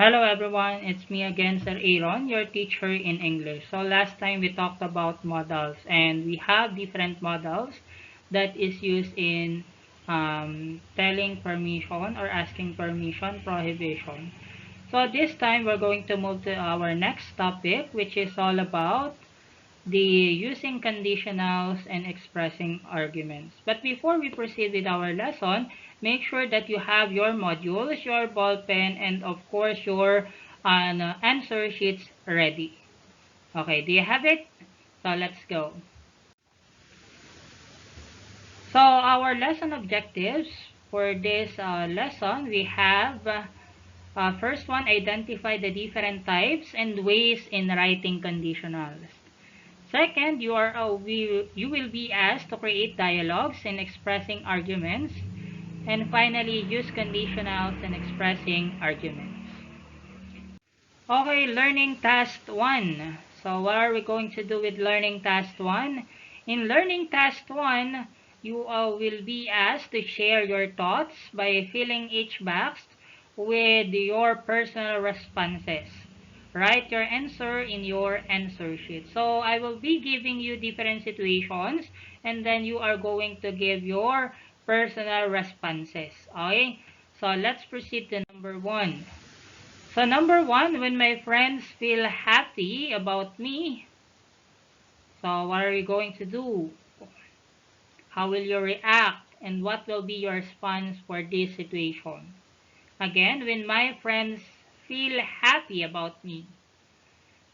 Hello everyone, it's me again, Sir Aaron, your teacher in English. So last time we talked about modals and we have different modals that is used in telling permission or asking permission, prohibition. So this time we're going to move to our next topic, which is all about the using conditionals and expressing arguments. But before we proceed with our lesson, make sure that you have your modules, your ball pen, and of course your answer sheets ready. Okay, do you have it? So let's go. So our lesson objectives for this lesson, we have first one, identify the different types and ways in writing conditionals. Second, you will be asked to create dialogues in expressing arguments. And finally, use conditionals in expressing arguments. Okay, learning task 1. So what are we going to do with learning task 1? In learning task 1, you will be asked to share your thoughts by filling each box with your personal responses. Write your answer in your answer sheet. So I will be giving you different situations and then you are going to give your personal responses. Okay? So let's proceed to number 1. So number 1, when my friends feel happy about me, so what are you going to do? How will you react? And what will be your response for this situation? Again, when my friends feel happy about me.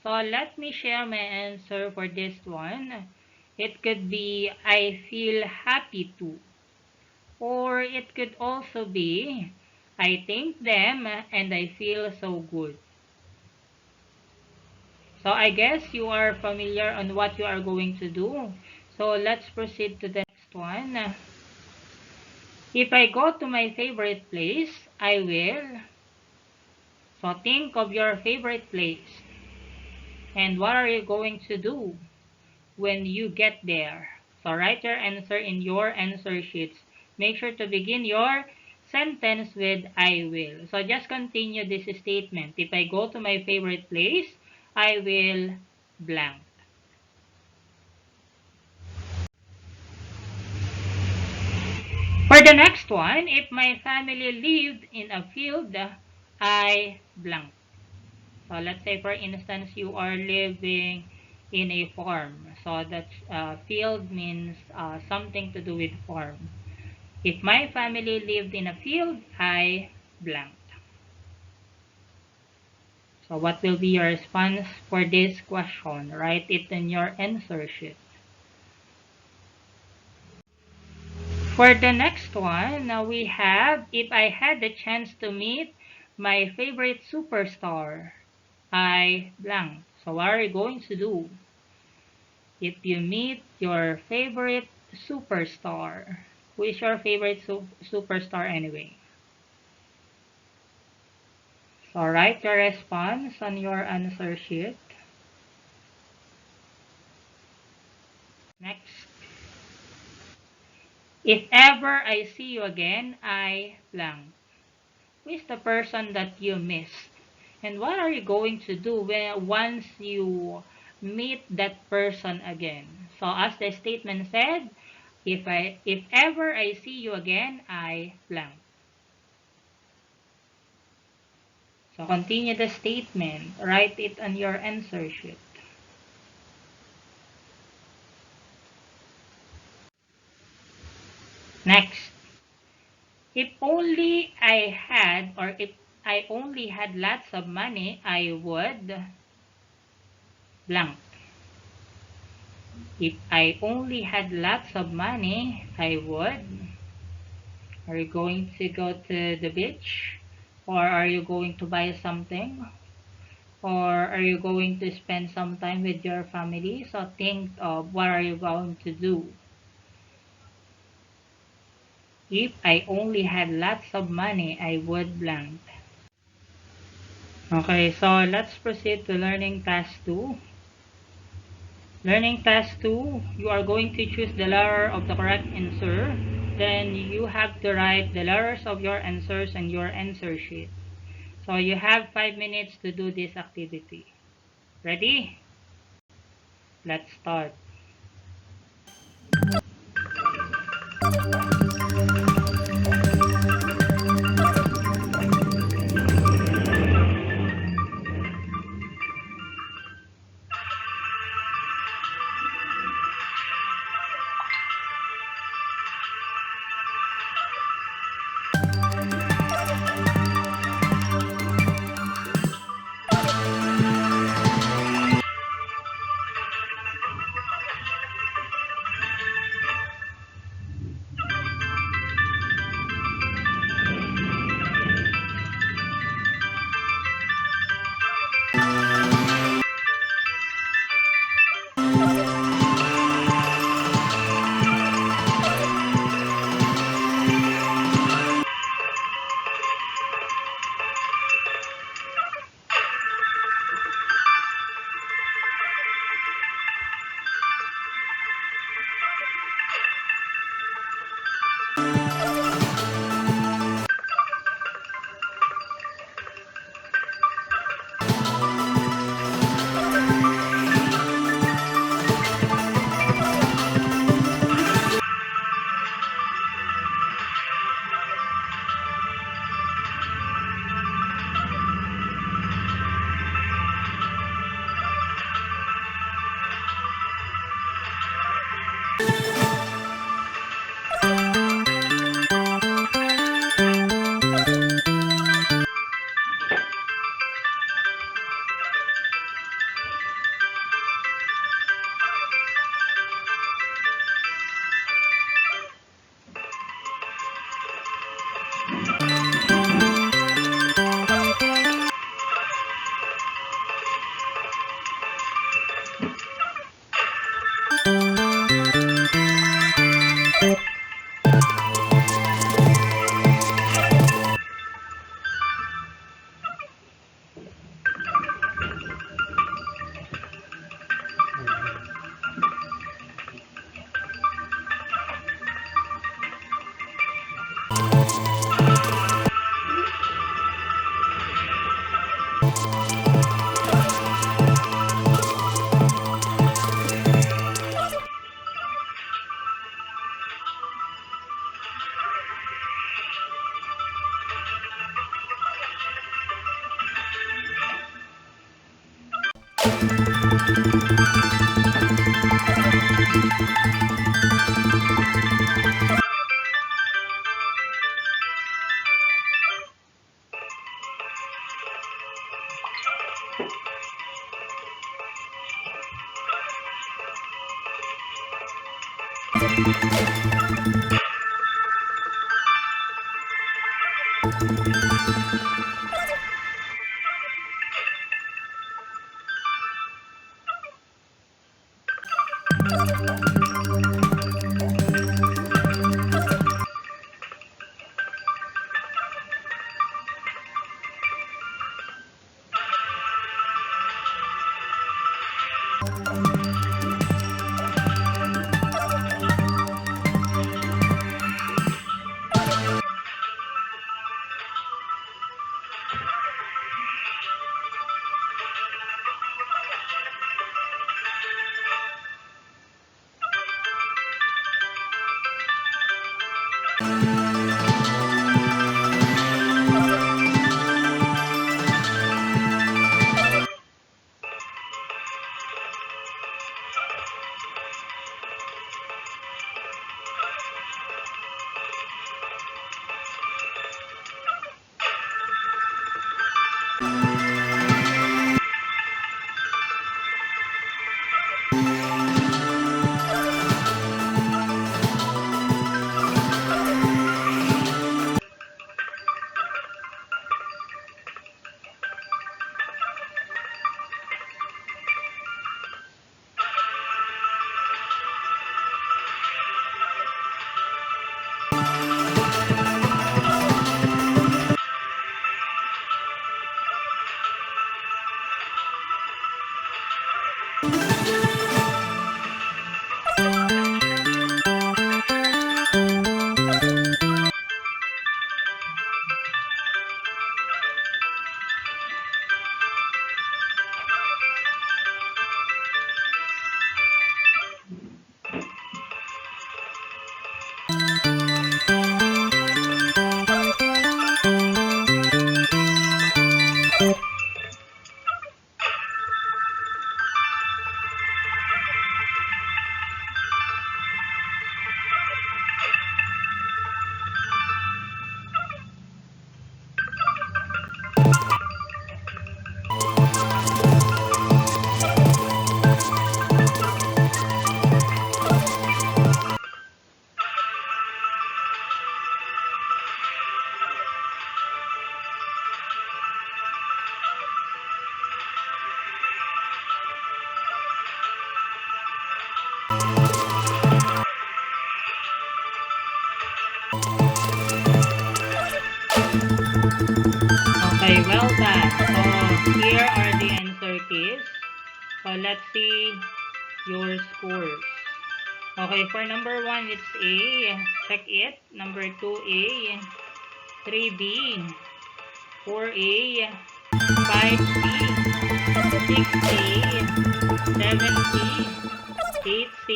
So let me share my answer for this one. It could be, I feel happy too. Or it could also be, I thank them and I feel so good. So I guess you are familiar on what you are going to do. So let's proceed to the next one. If I go to my favorite place, I will. So think of your favorite place. And what are you going to do when you get there? So write your answer in your answer sheets. Make sure to begin your sentence with I will. So just continue this statement. If I go to my favorite place, I will blank. For the next one, if my family lived in a field, I blank. So let's say for instance you are living in a farm. So that field means something to do with farm. If my family lived in a field, I blank. So what will be your response for this question? Write it in your answer sheet. For the next one, now we have, if I had the chance to meet my favorite superstar, I blank. So what are you going to do? If you meet your favorite superstar, who is your favorite superstar anyway? So write your response on your answer sheet. Next. If ever I see you again, I blank. Who is the person that you missed? And what are you going to do when once you meet that person again? So as the statement said, if ever I see you again, I blank. So continue the statement. Write it on your answer sheet. Next. If only I had, or if I only had lots of money, I would blank. If I only had lots of money, I would. Are you going to go to the beach? Or are you going to buy something? Or are you going to spend some time with your family? So think of what are you going to do. If I only had lots of money, I would blank. Okay, so let's proceed to learning task 2. Learning task 2, you are going to choose the letter of the correct answer. Then you have to write the letters of your answers and your answer sheet. So you have 5 minutes to do this activity. Ready? Let's start. Okay, well done. So, here are the answer keys. So, let's see your scores. Okay, for number 1, it's A. Check it. Number 2, A. 3B. 4A. 5C. 6A. 7C. 8C.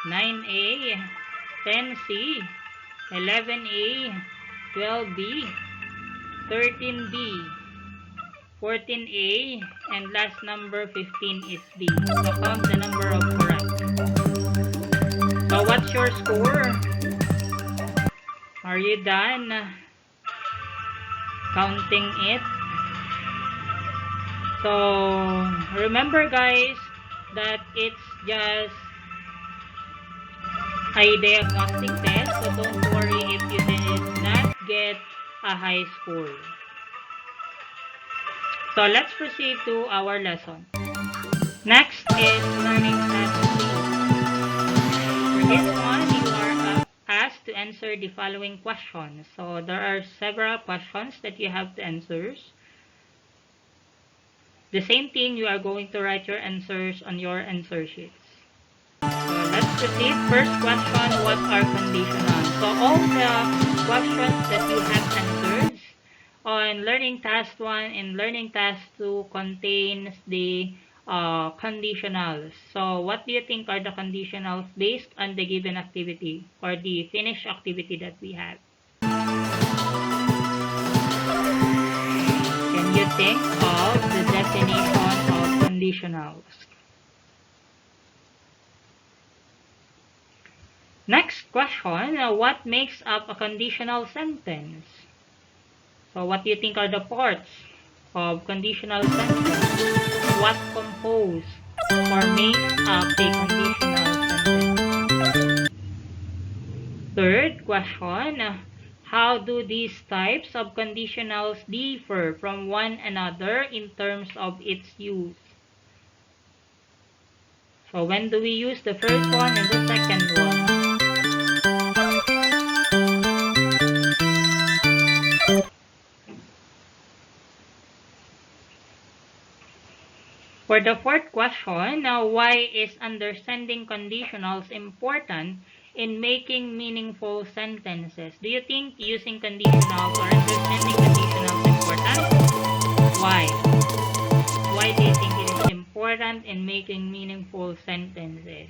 9A. 10C. 11A. 12B. 13B. 14A. And last number 15 is B. So count the number of correct. So what's your score? Are you done counting it? So remember guys that it's just a diagnostic test, so don't worry if you did not get a high score. So let's proceed to our lesson. Next is learning task 3. For this one, you are asked to answer the following questions. So there are several questions that you have to answer. The same thing, you are going to write your answers on your answer sheets. So let's proceed. First question, what are conditionals? So all the questions that you have answered on learning task 1 and learning task 2 contains the conditionals. So what do you think are the conditionals based on the given activity or the finished activity that we have? Can you think of the definition of conditionals? Next question, what makes up a conditional sentence? So what do you think are the parts of conditional sentence? What compose or makes up a conditional sentence? Third question, how do these types of conditionals differ from one another in terms of its use? So when do we use the first one and the second one? For the fourth question, why is understanding conditionals important in making meaningful sentences? Do you think using conditionals or understanding conditionals is important? Why? Why do you think it is important in making meaningful sentences?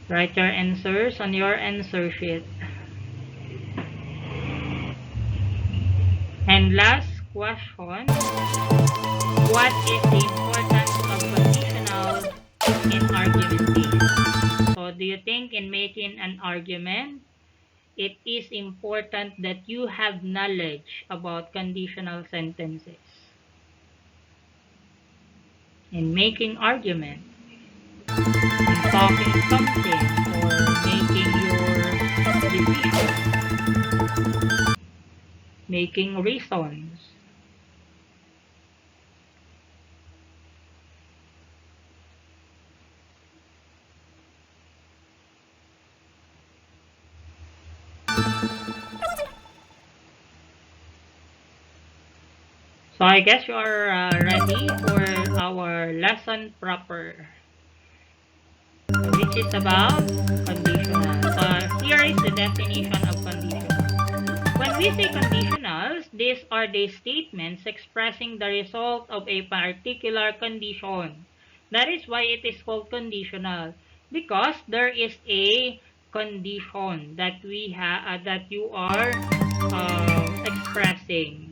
Write your answers on your answer sheet. And last question, what is the importance of conditionals in argumentation? So do you think in making an argument, it is important that you have knowledge about conditional sentences? In making argument, in talking something, or making your decision, making reasons. So I guess you are ready for our lesson proper, which is about conditionals. So here is the definition of conditionals. When we say conditionals, these are the statements expressing the result of a particular condition. That is why it is called conditional, because there is a condition that that you are expressing.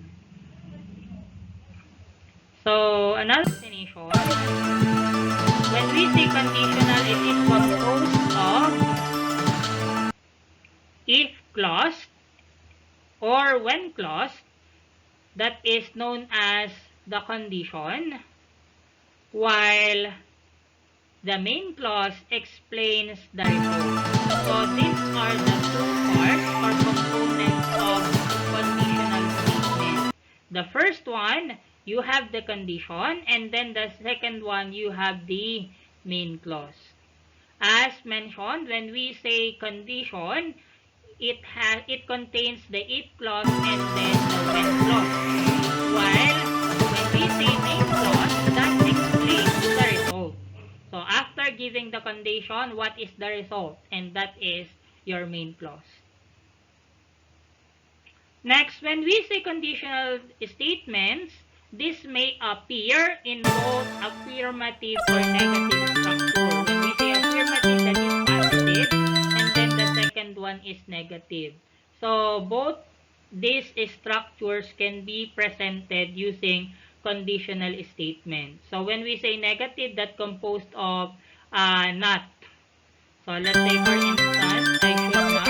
So another definition, when we say conditional, it is composed of if clause or when clause that is known as the condition, while the main clause explains the result. So these are the two parts or components of conditional statement. The first one, you have the condition, and then the second one, you have the main clause. As mentioned, when we say condition, it contains the if clause and then the given clause. While when we say main clause, that explains the result. So after giving the condition, what is the result? And that is your main clause. Next, when we say conditional statements, this may appear in both affirmative or negative structure. When we say affirmative, that is positive, and then the second one is negative. So both these structures can be presented using conditional statement. So when we say negative, that composed of not. So let's say for instance, I should not,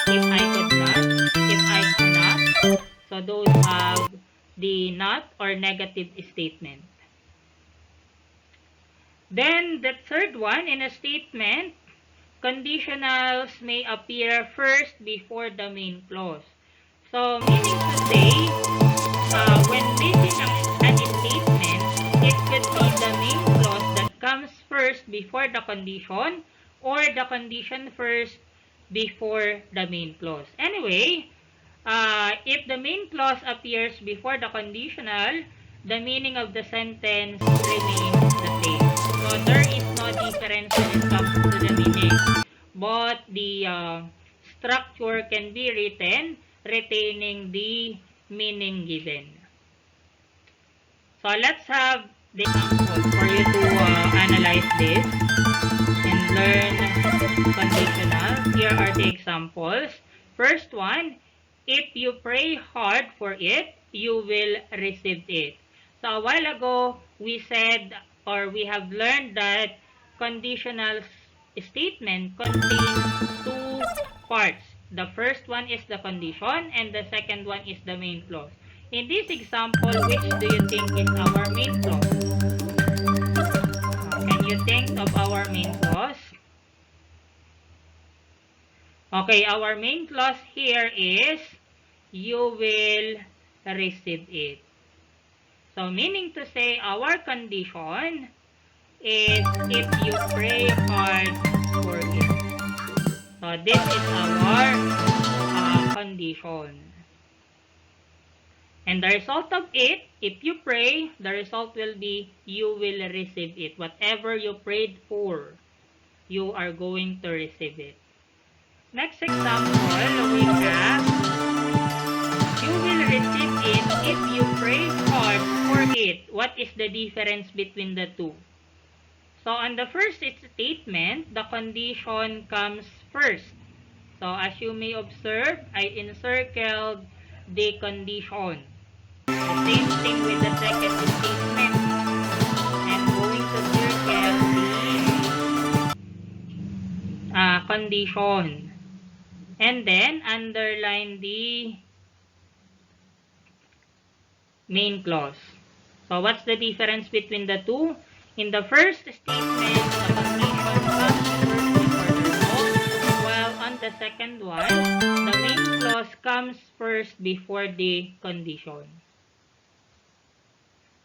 if I could not, if I cannot. So those have the not or negative statement. Then the third one, in a statement, conditionals may appear first before the main clause. So meaning to say, when making an statement, it could be the main clause that comes first before the condition, or the condition first before the main clause. Anyway, if the main clause appears before the conditional, the meaning of the sentence remains the same. So there is no difference when it comes to the meaning. But the structure can be written retaining the meaning given. So let's have the example for you to analyze this and learn conditionals. Here are the examples. First one, if you pray hard for it, you will receive it. So a while ago, we said or we have learned that conditional statement contains two parts. The first one is the condition and the second one is the main clause. In this example, which do you think is our main clause? Can you think of our main clause? Okay, our main clause here is you will receive it. So meaning to say our condition is if you pray hard for it. So this is our condition. And the result of it, if you pray, the result will be you will receive it. Whatever you prayed for, you are going to receive it. Next example, we have you will receive it if you pray hard for it. What is the difference between the two? So on the first statement, the condition comes first. So as you may observe, I encircled the condition. The same thing with the second statement. I'm going to circle the condition. And then underline the main clause. So what's the difference between the two? In the first statement, the condition comes first before the result, while on the second one, the main clause comes first before the condition.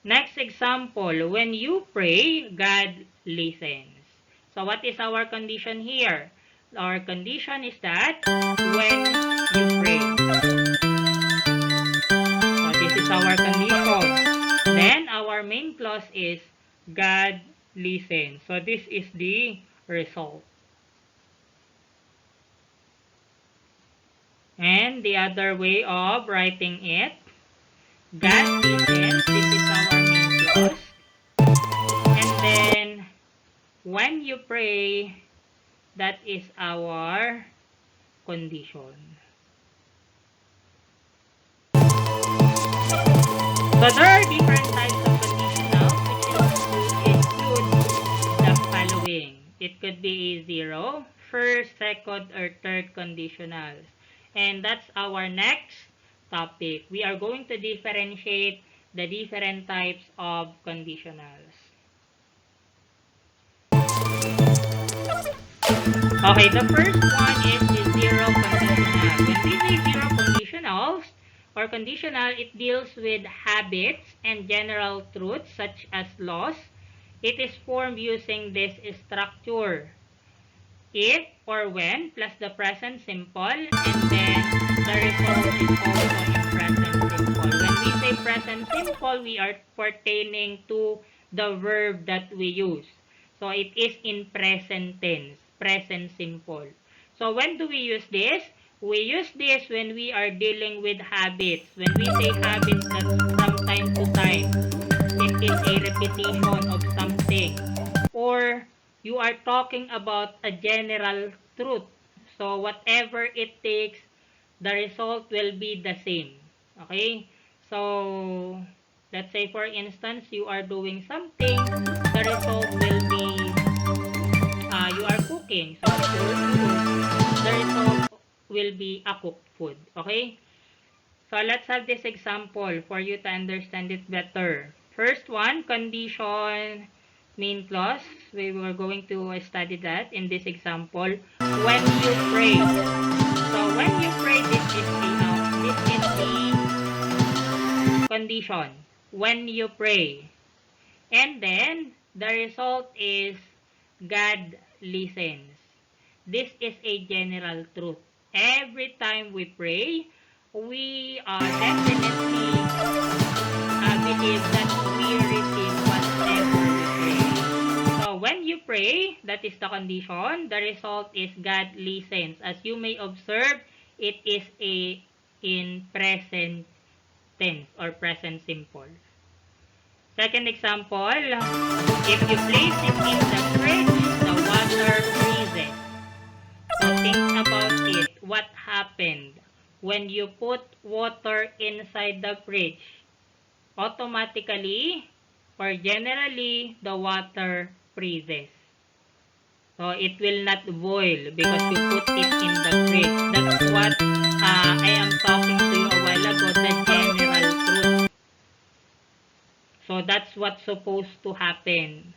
Next example, when you pray, God listens. So what is our condition here? Our condition is that when you pray. So this is our condition. Then our main clause is God listens. So this is the result. And the other way of writing it, God listens. This is our main clause. And then when you pray, that is our condition. So there are different types of conditionals which include the following. It could be a zero, first, second, or third conditionals. And that's our next topic. We are going to differentiate the different types of conditionals. Okay, the first one is the zero conditional. When we say zero conditionals or conditional, it deals with habits and general truths such as laws. It is formed using this structure. If or when plus the present simple, and then the result is also in present simple. present simple, we are pertaining to the verb that we use. So it is in present tense, present simple. So when do we use this? We use this when we are dealing with habits. When we say habits, that's from time to time. It is a repetition of something. Or you are talking about a general truth. So whatever it takes, the result will be the same. Okay? So, let's say for instance, you are doing something, the result will be, you are cooking. So, if you cook, the result will be a cooked food. Okay? So, let's have this example for you to understand it better. First one, condition, main clause. We were going to study that in this example. When you pray. So, when you pray, this is the condition. When you pray. And then, the result is God listens. This is a general truth. Every time we pray, we definitely believe that we receive whatever we pray. So when you pray, that is the condition. The result is God listens. As you may observe, it is in present tense or present simple. Second example, if you place it in the fridge, the water freezes. So think about it. What happened when you put water inside the fridge? Automatically or generally, the water freezes. So it will not boil because you put it in the fridge. That's what I am talking to you a while ago, the general truth. So that's what's supposed to happen.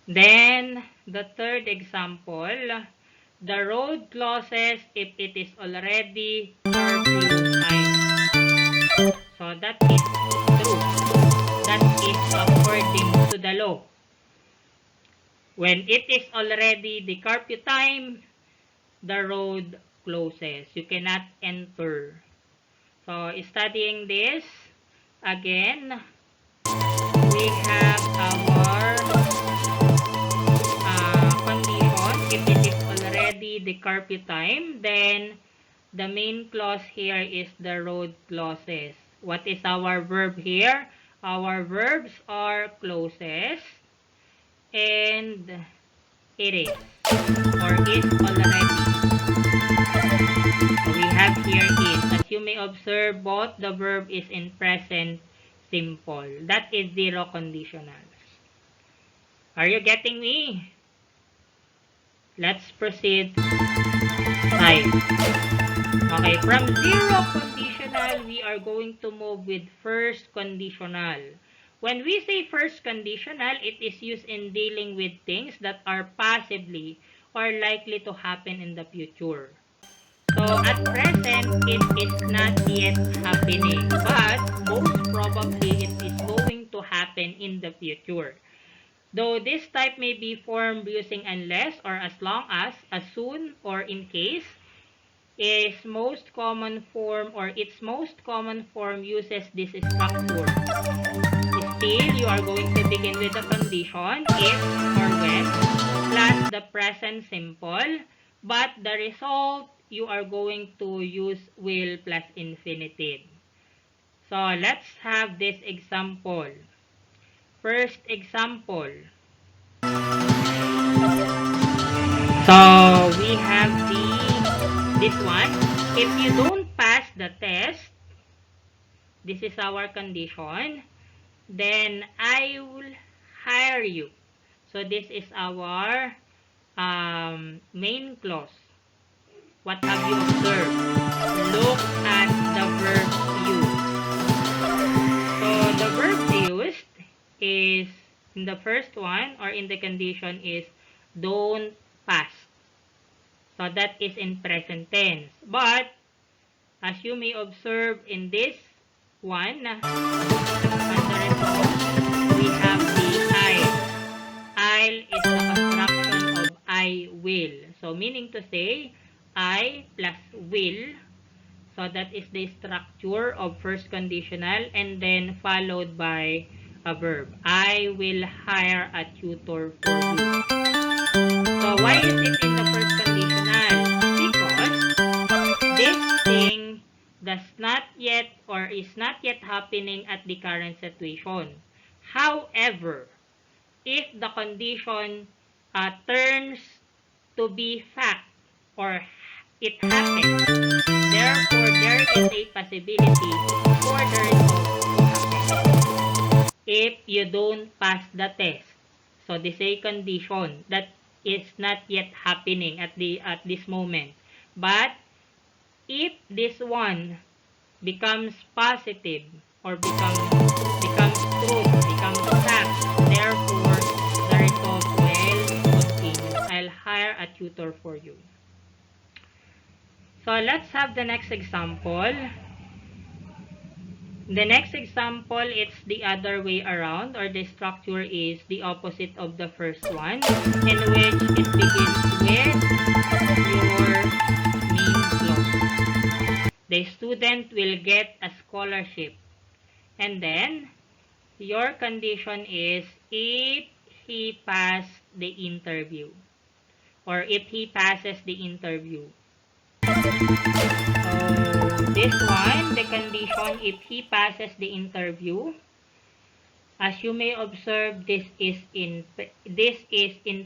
Then, the third example, the road closes if it is already curfew time. So that is true. That is according to the law. When it is already the curfew time, the road closes. You cannot enter. So, studying this, again, we have our condition. If it is already the curfew time, then the main clause here is the road closes. What is our verb here? Our verbs are closes and it is or is already. So we have here is. As you may observe, both the verb is in present simple. That is zero conditionals. Are you getting me? Let's proceed. 5. Okay, from zero conditional, we are going to move with first conditional. When we say first conditional, it is used in dealing with things that are possibly or likely to happen in the future. So, at present, it is not yet happening, but most probably it is going to happen in the future. Though this type may be formed using unless or as long as soon, or in case, its most common form uses this structure. Still, you are going to begin with the condition, if or when, plus the present simple, but the result you are going to use will plus infinitive. So, let's have this example. First example. So, we have this one. If you don't pass the test, this is our condition, then I will hire you. So, this is our main clause. What have you observed? Look at the verbs used. So, the verbs used is, in the first one, or in the condition is, don't pass. So, that is in present tense. But, as you may observe in this one, on the result, we have the I'll. I'll is the construction of I will. So, meaning to say, I plus will. So, So that is the structure of first conditional and then followed by a verb. I will hire a tutor for you. So why is it in the first conditional? Because this thing does not yet or is not yet happening at the current situation. However, if the condition turns to be fact or it happens, therefore there is a possibility for the result to happen if you don't pass the test. So this is a condition that is not yet happening at this moment. But if this one becomes positive or becomes truth, becomes fact, therefore the result will continue. I'll hire a tutor for you. So let's have the next example. The next example, it's the other way around, or the structure is the opposite of the first one, in which it begins with your main clause. The student will get a scholarship. And then, your condition is if he passed the interview, or if he passes the interview. So, this one, the condition, if he passes the interview, as you may observe, this is in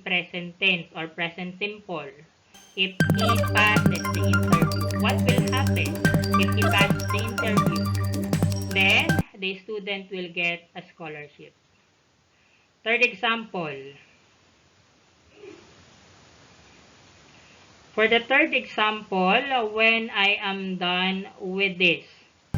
present tense or present simple. If he passes the interview, what will happen if he passes the interview? Then, the student will get a scholarship. Third example. For the third example, when I am done with this.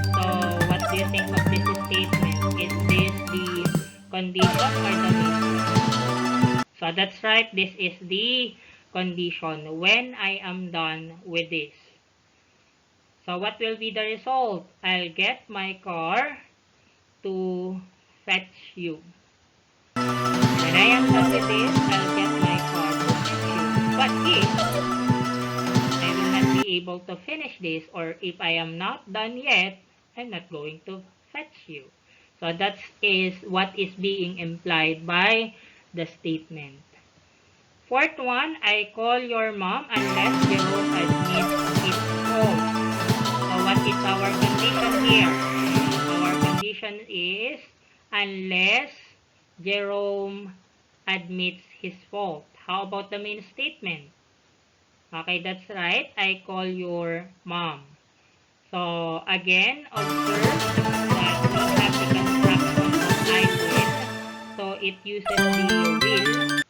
So, what do you think of this statement? Is this the condition or the main? So, that's right. This is the condition. When I am done with this. So, what will be the result? I'll get my car to fetch you. When I am done with this, I'll get my car to fetch you. But if able to finish this, or if I am not done yet, I'm not going to fetch you. So that is what is being implied by the statement. Fourth one, I call your mom unless Jerome admits his fault. So what is our condition here? Our condition is unless Jerome admits his fault. How about the main statement? Okay, that's right. I call your mom. So, again, observe that we have the construction of I will. So, it uses the will,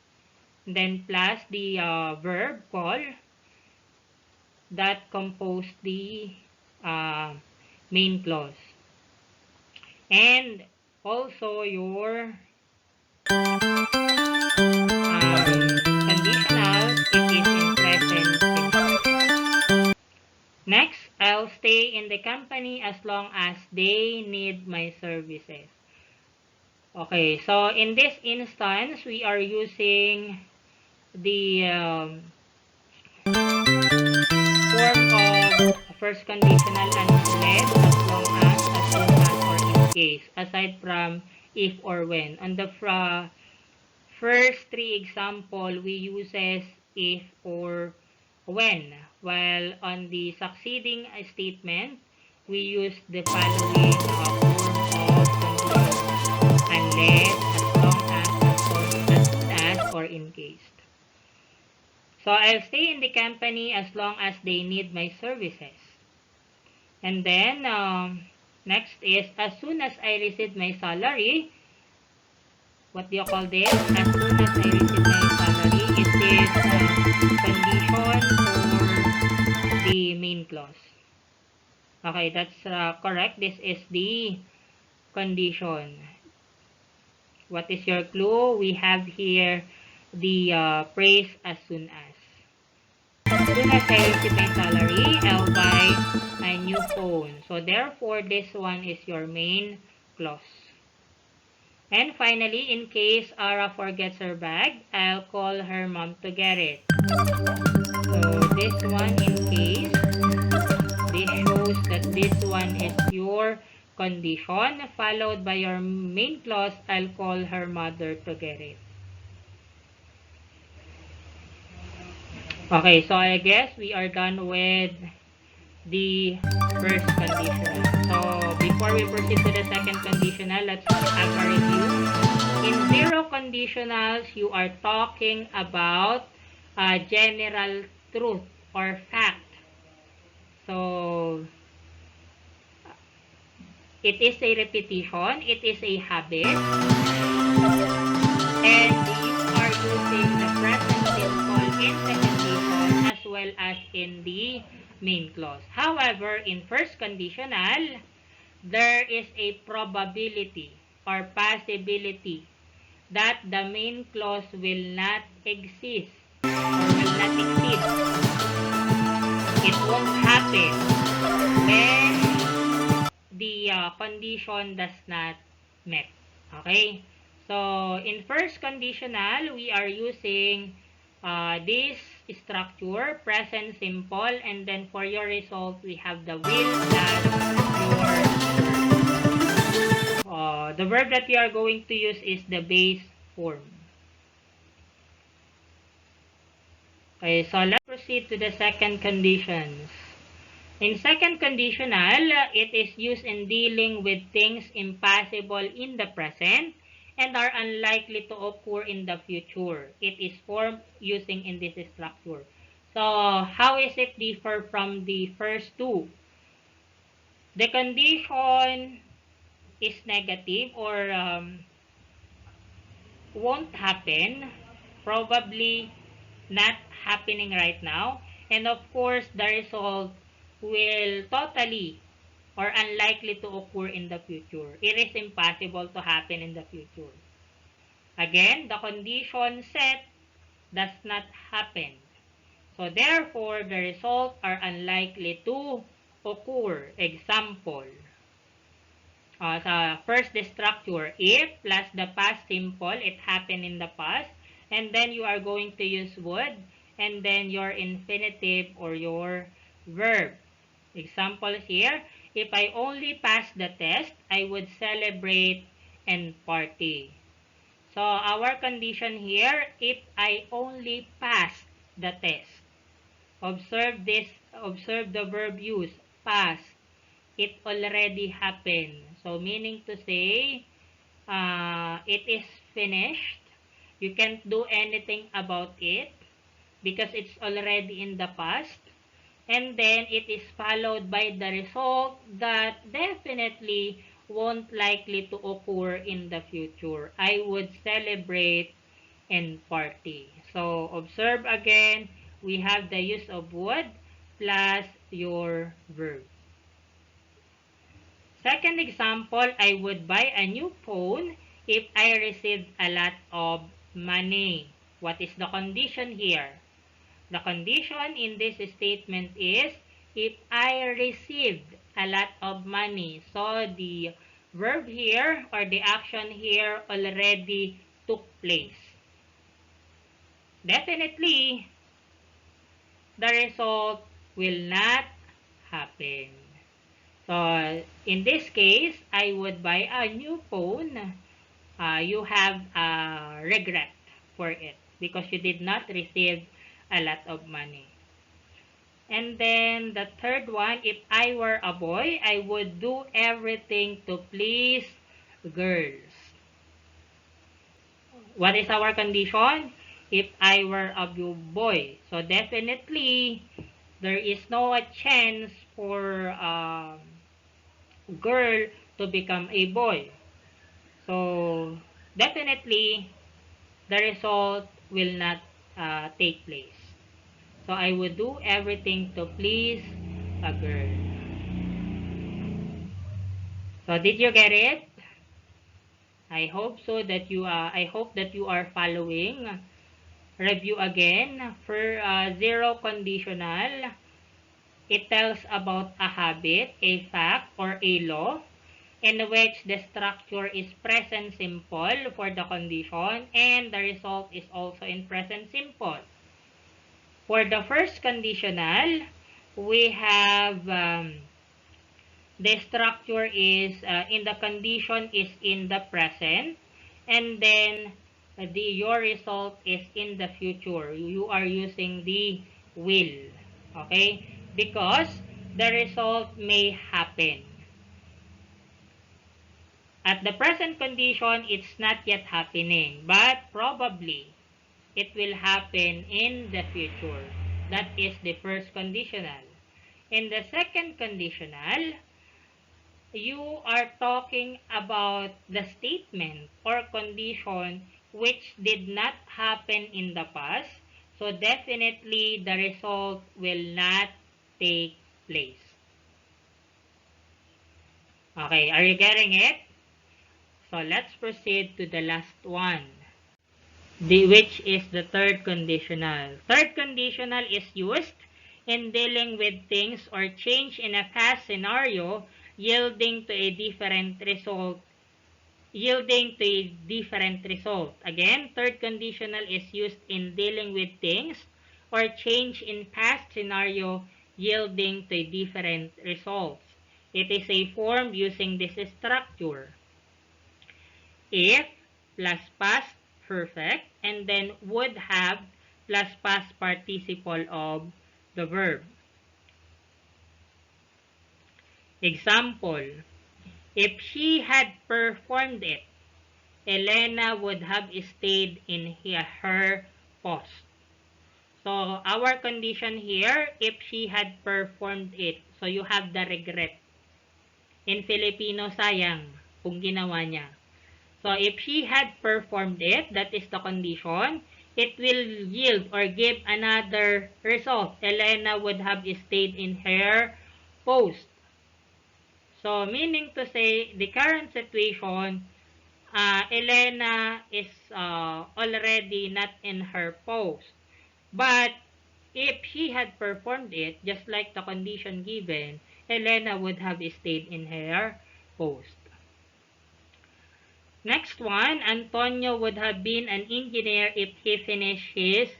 then plus the verb call that compose the main clause. And also your conditional, it is in present simple. Next, I'll stay in the company as long as they need my services. Okay, so in this instance, we are using the form of first conditional unless, as long as soon as, or in case, aside from if or when. On the first three example, we uses if or when, while on the succeeding statement, we use the following form of condition: unless, as long as, or in case. So I'll stay in the company as long as they need my services. And then next is as soon as I receive my salary. What do you call this? As soon as I receive my salary, it is condition for the main clause. Okay, that's correct. This is the condition. What is your clue? We have here the phrase as soon as. As soon as I receive my salary, I'll buy a new phone. So therefore, this one is your main clause. And finally, in case Ara forgets her bag, I'll call her mom to get it. So this one, in case, this shows that this one is your condition, followed by your main clause, I'll call her mother to get it. Okay, so I guess we are done with the first conditional. So before we proceed to the second conditional, let's have a review. In zero conditionals, you are talking about general truth or fact. So it is a repetition, it is a habit, and you are using the present simple in the condition as well as in the main clause. However, in first conditional, there is a probability or possibility that the main clause will not exist or will not exist. It won't happen when the condition does not met. Okay? So, in first conditional, we are using this structure, present simple, and then for your result, we have the will plus your the verb that we are going to use is the base form. Okay, so let's proceed to the second conditions. In second conditional, it is used in dealing with things impossible in the present and are unlikely to occur in the future. It is formed using in this structure. So, how is it differ from the first two? The condition is negative or won't happen, probably not happening right now, and of course, the result will totally or unlikely to occur in the future. It is impossible to happen in the future. Again, the condition set does not happen. So therefore, the results are unlikely to occur. Example, sa first the structure, if plus the past simple, it happened in the past, and then you are going to use would, and then your infinitive or your verb. Example here, if I only pass the test, I would celebrate and party. So our condition here, if I only pass the test. Observe this, observe the verb use, pass. It already happened. So meaning to say, it is finished. You can't do anything about it because it's already in the past. And then it is followed by the result that definitely won't likely to occur in the future. I would celebrate and party. So observe again, we have the use of would plus your verb. Second example, I would buy a new phone if I received a lot of money. What is the condition here? The condition in this statement is if I received a lot of money. So the verb here or the action here already took place. Definitely, the result will not happen. So, in this case, I would buy a new phone. You have a regret for it because you did not receive a lot of money. And then the third one, if I were a boy, I would do everything to please girls. What is our condition? If I were a boy. So definitely, there is no chance for girl to become a boy. So, definitely, the result will not take place. So, I would do everything to please a girl. So, did you get it? I hope so that I hope that you are following. Review again for zero conditional. It tells about a habit, a fact, or a law in which the structure is present simple for the condition and the result is also in present simple. For the first conditional, we have the structure is in the condition is in the present, and then your result is in the future. You are using the will. Okay? Because the result may happen. At the present condition, it's not yet happening, but probably it will happen in the future. That is the first conditional. In the second conditional, you are talking about the statement or condition which did not happen in the past. So definitely the result will not take place. Okay, are you getting it? So let's proceed to the last one, which is the third conditional. Third conditional is used in dealing with things or change in a past scenario yielding to a different result. Again, third conditional is used in dealing with things or change in past scenario yielding to different results. It is a form using this structure. If plus past perfect and then would have plus past participle of the verb. Example, if she had performed it, Elena would have stayed in her post. So, our condition here, if she had performed it. So, you have the regret. In Filipino, sayang kung ginawa niya. So, if she had performed it, that is the condition, it will yield or give another result. Elena would have stayed in her post. So, meaning to say, the current situation, Elena is already not in her post. But, if she had performed it, just like the condition given, Elena would have stayed in her post. Next one, Antonio would have been an engineer if he finished his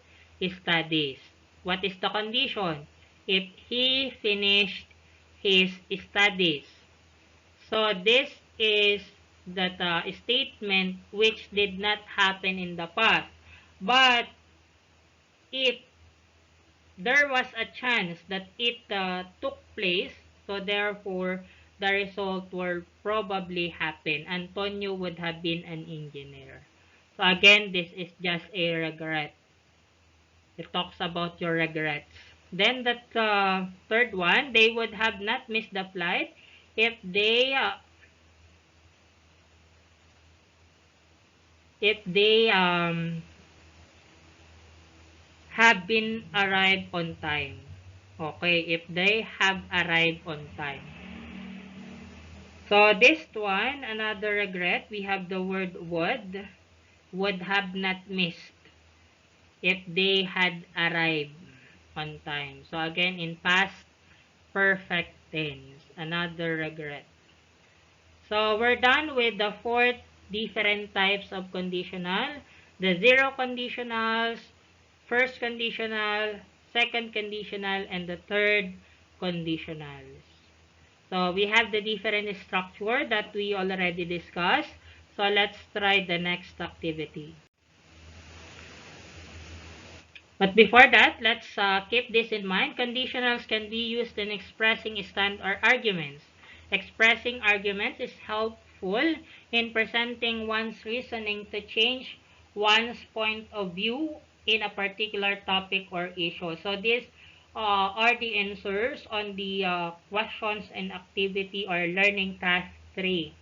studies. What is the condition? If he finished his studies. So, this is that statement which did not happen in the past. But, if there was a chance that it took place, so therefore, the result will probably happen. Antonio would have been an engineer. So again, this is just a regret. It talks about your regrets. Then that third one, they would have not missed the flight if they have been arrived on time. Okay, if they have arrived on time. So this one, another regret, we have the word would have not missed if they had arrived on time. So again, in past perfect tense, another regret. So we're done with the fourth different types of conditional. The zero conditionals, first conditional, second conditional, and the third conditionals. So we have the different structure that we already discussed. So let's try the next activity. But before that, let's keep this in mind. Conditionals can be used in expressing stand or arguments. Expressing arguments is helpful in presenting one's reasoning to change one's point of view in a particular topic or issue. So these are the answers on the questions and activity or learning task 3.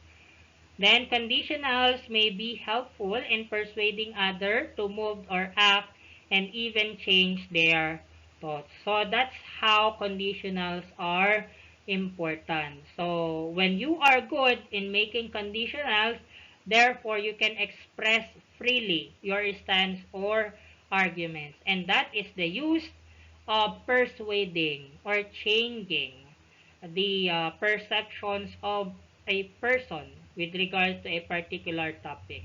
Then conditionals may be helpful in persuading others to move or act and even change their thoughts. So that's how conditionals are important. So when you are good in making conditionals, therefore you can express freely your stance or arguments. And that is the use of persuading or changing the perceptions of a person with regards to a particular topic.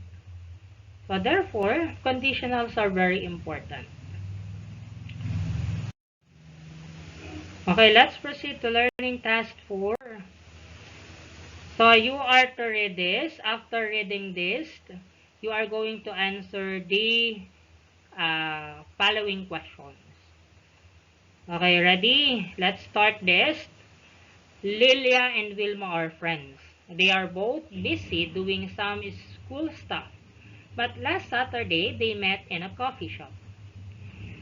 So therefore, conditionals are very important. Okay, let's proceed to learning task 4. So you are to read this. After reading this, you are going to answer the following questions. Okay, ready? Let's start this. Lilia and Wilma are friends. They are both busy doing some school stuff. But last Saturday, they met in a coffee shop.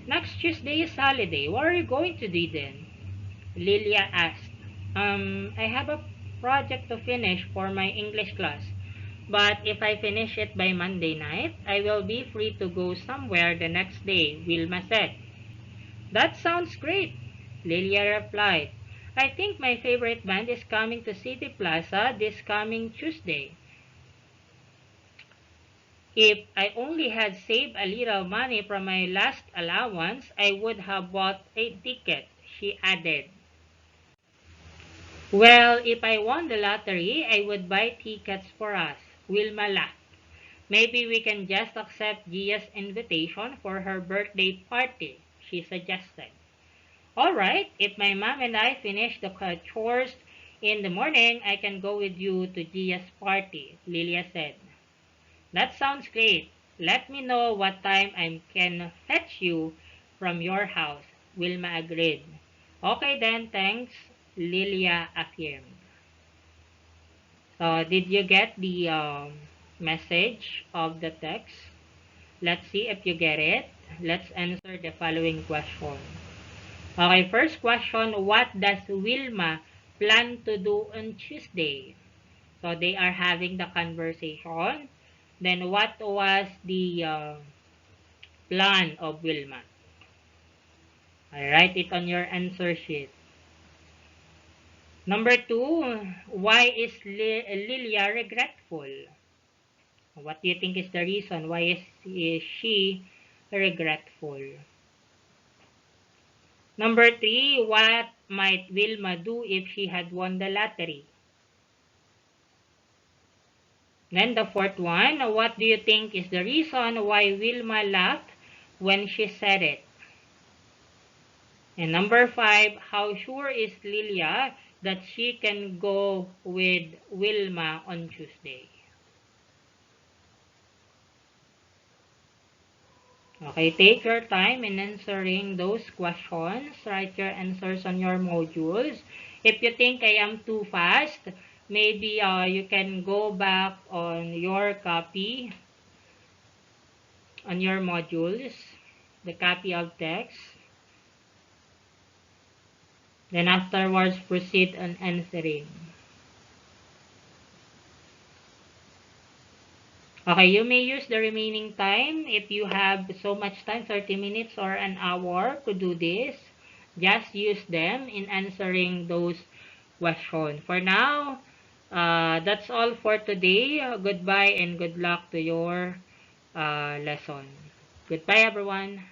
Next Tuesday is holiday. What are you going to do then? Lilia asked. I have a project to finish for my English class. But if I finish it by Monday night, I will be free to go somewhere the next day, Wilma said. That sounds great, Lilia replied. I think my favorite band is coming to City Plaza this coming Tuesday. If I only had saved a little money from my last allowance, I would have bought a ticket, she added. Well, if I won the lottery, I would buy tickets for us, Wilma laughed. Maybe we can just accept Gia's invitation for her birthday party, she suggested. All right, if my mom and I finish the chores in the morning, I can go with you to Gia's party, Lilia said. That sounds great. Let me know what time I can fetch you from your house, Wilma agreed. Okay then, thanks, Lilia affirmed. So, did you get the message of the text? Let's see if you get it. Let's answer the following question. Okay, first question, what does Wilma plan to do on Tuesday? So they are having the conversation. Then what was the plan of Wilma? I write it on your answer sheet. Number 2, why is Lilia regretful? What do you think is the reason? Why is she regretful? Number 3, what might Wilma do if she had won the lottery? Then the fourth one, what do you think is the reason why Wilma laughed when she said it? And number 5, how sure is Lilia that she can go with Wilma on Tuesday? Okay, take your time in answering those questions. Write your answers on your modules. If you think I am too fast, maybe you can go back on your copy, on your modules, the copy of text. Then afterwards, proceed on answering. Okay, you may use the remaining time if you have so much time, 30 minutes or an hour to do this. Just use them in answering those questions. For now, that's all for today. Goodbye and good luck to your lesson. Goodbye, everyone.